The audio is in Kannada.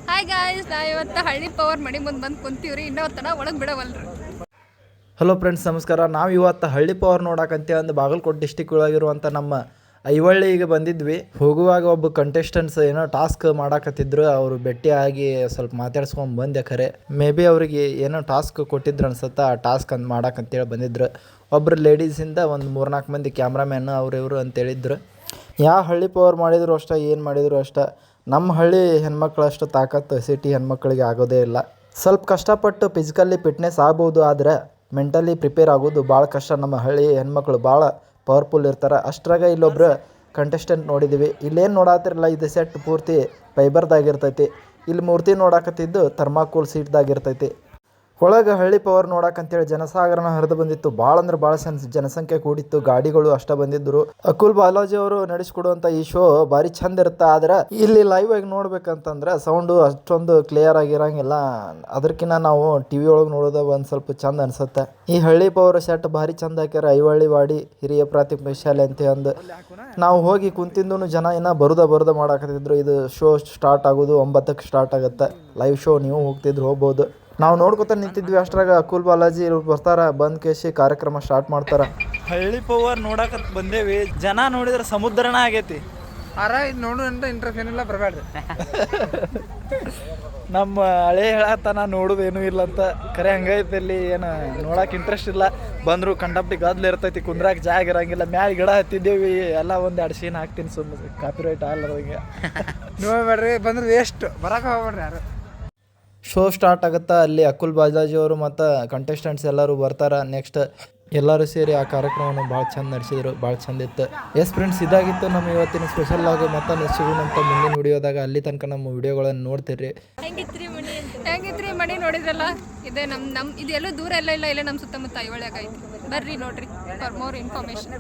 ಹಾಯ್ ಗಾಯ್ಸ್, ನಾ ಇವತ್ತು ಹಳ್ಳಿ ಪವರ್ ಮನೆ ಮುಂದೆ ಬಂದು ಕುಂತೀವ್ರಿ. ಇನ್ನೊತ್ತನ ಒಳಗೆ ಬಿಡವಲ್ರಿ. ಹಲೋ ಫ್ರೆಂಡ್ಸ್, ನಮಸ್ಕಾರ. ನಾವು ಇವತ್ತು ಹಳ್ಳಿ ಪವರ್ ನೋಡಕಂತೇಳಿ ಒಂದು ಬಾಗಲಕೋಟೆ ಡಿಸ್ಟಿಕ್ ಒಳಗಿರುವಂಥ ನಮ್ಮ ಐವಳ್ಳಿಗೆ ಬಂದಿದ್ವಿ. ಹೋಗುವಾಗ ಒಬ್ಬ ಕಂಟೆಸ್ಟೆಂಟ್ಸ್ ಏನೋ ಟಾಸ್ಕ್ ಮಾಡಾಕತ್ತಿದ್ರು. ಅವರು ಭೇಟಿಯಾಗಿ ಸ್ವಲ್ಪ ಮಾತಾಡ್ಸ್ಕೊಂಡು ಬಂದೆ. ಖರೆ ಮೇ ಬಿ ಅವ್ರಿಗೆ ಏನೋ ಟಾಸ್ಕ್ ಕೊಟ್ಟಿದ್ರು ಅನ್ಸುತ್ತೆ. ಆ ಟಾಸ್ಕ್ ಅಂತ ಮಾಡಾಕಂತೇಳಿ ಬಂದಿದ್ರು. ಒಬ್ಬರು ಲೇಡೀಸಿಂದ ಒಂದು 3-4 ಮಂದಿ ಕ್ಯಾಮ್ರಾಮ್ಯಾನ್ ಅವ್ರು ಇವರು ಅಂತೇಳಿದ್ರು. ಯಾವ ಹಳ್ಳಿ ಪವರ್ ಮಾಡಿದ್ರು ಅಷ್ಟೇ, ಏನು ಮಾಡಿದ್ರು ಅಷ್ಟೇ, ನಮ್ಮ ಹಳ್ಳಿ ಹೆಣ್ಮಕ್ಳು ಅಷ್ಟು ತಾಕತ್ತು ಸಿಟಿ ಹೆಣ್ಮಕ್ಳಿಗೆ ಆಗೋದೇ ಇಲ್ಲ. ಸ್ವಲ್ಪ ಕಷ್ಟಪಟ್ಟು ಫಿಸಿಕಲಿ ಫಿಟ್ನೆಸ್ ಆಗ್ಬೋದು, ಆದರೆ ಮೆಂಟಲಿ ಪ್ರಿಪೇರ್ ಆಗೋದು ಭಾಳ ಕಷ್ಟ. ನಮ್ಮ ಹಳ್ಳಿ ಹೆಣ್ಮಕ್ಳು ಭಾಳ ಪವರ್ಫುಲ್ ಇರ್ತಾರೆ. ಅಷ್ಟ್ರಾಗ ಇಲ್ಲೊಬ್ರು ಕಂಟೆಸ್ಟೆಂಟ್ ನೋಡಿದ್ದೀವಿ. ಇಲ್ಲೇನು ನೋಡಾತಿರಲ್ಲ, ಇದು ಸೆಟ್ ಪೂರ್ತಿ ಫೈಬರ್ದಾಗಿರ್ತೈತಿ. ಇಲ್ಲಿ ಮೂರ್ತಿ ನೋಡಾಕತ್ತಿದ್ದು ಥರ್ಮಾಕೋಲ್ ಸೀಟ್ದಾಗಿರ್ತೈತಿ. ಒಳಗೆ ಹಳ್ಳಿ ಪವರ್ ನೋಡಕ್ಕಂತೇಳಿ ಜನಸಾಗರನ ಹರಿದು ಬಂದಿತ್ತು. ಭಾಳ ಅಂದ್ರೆ ಭಾಳ ಜನಸಂಖ್ಯೆ ಕೂಡಿತ್ತು. ಗಾಡಿಗಳು ಅಷ್ಟೇ ಬಂದಿದ್ದರು. ಅಕುಲ್ ಬಾಲಾಜಿ ಅವರು ನಡೆಸಿಕೊಡುವಂಥ ಈ ಶೋ ಭಾರಿ ಚಂದ ಇರುತ್ತೆ. ಆದರೆ ಇಲ್ಲಿ ಲೈವ್ ಆಗಿ ನೋಡ್ಬೇಕಂತಂದ್ರೆ ಸೌಂಡು ಅಷ್ಟೊಂದು ಕ್ಲಿಯರ್ ಆಗಿರಂಗಿಲ್ಲ. ಅದಕ್ಕಿಂತ ನಾವು ಟಿವಿ ಒಳಗೆ ನೋಡೋದು ಒಂದು ಸ್ವಲ್ಪ ಚಂದ ಅನ್ಸುತ್ತೆ. ಈ ಹಳ್ಳಿ ಪವರ್ ಸೆಟ್ ಭಾರಿ ಚಂದ ಹಾಕ್ಯಾರ. ಐವಳ್ಳಿ ವಾಡಿ ಹಿರಿಯ ಪ್ರಾಥಮಿಕ ಶಾಲೆ ಅಂತ ಅಂದು ನಾವು ಹೋಗಿ ಕುಂತಿದ್ದು ಜನ ಇನ್ನೂ ಬರುದ ಮಾಡಾಕತ್ತಿದ್ರು. ಇದು ಶೋ ಸ್ಟಾರ್ಟ್ ಆಗೋದು 9ಕ್ಕೆ ಸ್ಟಾರ್ಟ್ ಆಗುತ್ತೆ. ಲೈವ್ ಶೋ ನೀವು ಹೋಗ್ತಿದ್ರು ಹೋಗ್ಬೋದು. ನಾವು ನೋಡ್ಕೊತ ನಿಂತಿದ್ವಿ. ಅಷ್ಟ್ರಾಗ ಅಕುಲ್ ಬಾಲಾಜಿ ಬರ್ತಾರ. ಬಂದ್ ಕೇಸಿ ಕಾರ್ಯಕ್ರಮ ಸ್ಟಾರ್ಟ್ ಮಾಡ್ತಾರ. ಹಳ್ಳಿ ಪವರ್ ನೋಡಕತ್ ಬಂದೇವಿ. ಜನ ನೋಡಿದ್ರೆ ಸಮುದ್ರನ ಆಗೈತಿ. ಇದು ನೋಡು ಅಂತ ಇಂಟ್ರೆಸ್ಟ್ ಏನಿಲ್ಲ, ಬರಬೇಡ್ರಿ. ನಮ್ಮ ಹಳೆ ಹೇಳತನ ನೋಡೋದೇನು ಇಲ್ಲ ಅಂತ ಖರೆ ಹಂಗೈತಿ. ಇಲ್ಲಿ ಏನು ನೋಡಕ್ಕೆ ಇಂಟ್ರೆಸ್ಟ್ ಇಲ್ಲ. ಬಂದ್ರು ಕಂಡಪ್ಟಿ ಗದ್ಲು ಇರ್ತೈತಿ, ಕುಂದ್ರಾಕ್ ಜಾಗ ಇರಂಗಿಲ್ಲ. ಮ್ಯಾಲ ಗಿಡ ಹತ್ತಿದ್ದೇವಿ. ಎಲ್ಲ 1-2 ಸೀನ್ ಹಾಕ್ತೀನಿ ಸುಮ್ಮನೆ, ಕಾಪಿರೈಟ್ ಆಗಲ್ಲದಂಗೆ. ನೋಡ್ಬೇಡ್ರಿ, ಬಂದ್ರೆ ವೇಸ್ಟ್, ಬರಕ್ಕೆ ಹೋಗ್ಬೇಡ್ರಿ ಯಾರು. ಶೋ ಸ್ಟಾರ್ಟ್ ಆಗುತ್ತಾ. ಅಲ್ಲಿ ಅಕುಲ್ ಬಾಲಾಜಿ ಅವರು ಮತ್ತು ಕಂಟೆಸ್ಟೆಂಟ್ಸ್ ಎಲ್ಲರೂ ಬರ್ತಾರೆ. ನೆಕ್ಸ್ಟ್ ಎಲ್ಲರೂ ಸೇರಿ ಆ ಕಾರ್ಯಕ್ರಮವನ್ನು ಭಾಳ ಚಂದ ನಡೆಸಿದ್ರು. ಭಾಳ ಚಂದ ಇತ್ತು. ಎಸ್ ಫ್ರೆಂಡ್ಸ್, ಇದಾಗಿತ್ತು ನಮ್ಮ ಇವತ್ತಿನ ಸ್ಪೆಷಲ್ ಆಗಿ. ಮತ್ತೆ ಸಿಗೋಣಂತ ಮುಂದಿನ ವಿಡಿಯೋದಾಗ. ಅಲ್ಲಿ ತನಕ ನಮ್ಮ ವಿಡಿಯೋಗಳನ್ನು ನೋಡ್ತೀರಿ. ಹೆಂಗಿತ್ರಿ ಮನೆ ನೋಡಿದ್ರಲ್ಲ. ಇದೇ ನಮ್ಮ ಇದೆಲ್ಲೂ ದೂರ ಎಲ್ಲ ಇಲ್ಲ, ಇಲ್ಲೇ ನಮ್ಮ ಸುತ್ತಮುತ್ತ ಐವಳ್ಯಾಗ ಐತಿ. ಬರ್ರಿ ನೋಡ್ರಿ ಫಾರ್ ಮೋರ್ ಇನ್ಫಾರ್ಮೇಶನ್.